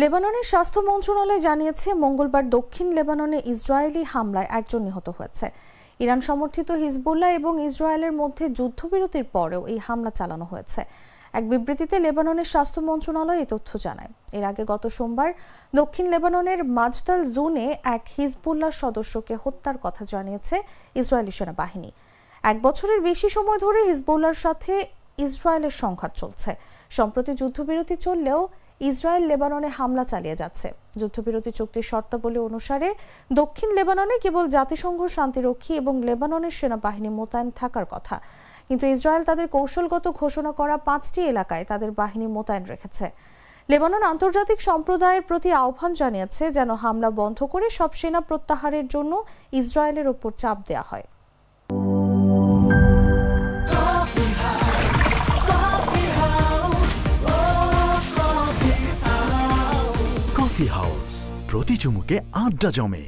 লেবাননের স্বাস্থ্য মন্ত্রণালয় জানিয়েছে মঙ্গলবার দক্ষিণ লেবাননে ইসরায়েলি হামলায় একজন নিহত হয়েছে। ইরান সমর্থিত হিজবুল্লাহ এবং ইসরায়েলের মধ্যে যুদ্ধবিরতির পরেও এই হামলা চালানো হয়েছে। এক বিবৃতিতে লেবাননের স্বাস্থ্য মন্ত্রণালয় এই তথ্য জানায়। এর আগে গত সোমবার দক্ষিণ লেবাননের মাজদাল জোনে এক হিজবুল্লাহ সদস্যকে হত্যার কথা জানিয়েছে ইসরায়েলি সেনাবাহিনী। 1 বছরের বেশি সময় ধরে হিজবুল্লাহর সাথে ইসরায়েলের সংঘাত চলছে। সম্প্রতি যুদ্ধবিরতি চললেও ইসরায়েল লেবাননে হামলা চালিয়ে যাচ্ছে। যুদ্ধবিরতি চুক্তির শর্তাবলী অনুসারে দক্ষিণ লেবাননে কেবল জাতিসংঘ শান্তিরক্ষী এবং লেবাননের সেনাবাহিনী মোতায়েন থাকার কথা, কিন্তু ইসরায়েল তাদের কৌশলগত ঘোষণা করা 5টি এলাকায় তাদের বাহিনী মোতায়েন রেখেছে। লেবানন আন্তর্জাতিক সম্প্রদায়ের প্রতি আহ্বান জানিয়েছে যেন হামলা বন্ধ করে সব সেনা প্রত্যাহারের জন্য ইসরায়েলের ওপর চাপ দেওয়া হয়। কফি হাউস, প্রতি চুমুকে আড্ডা জমে।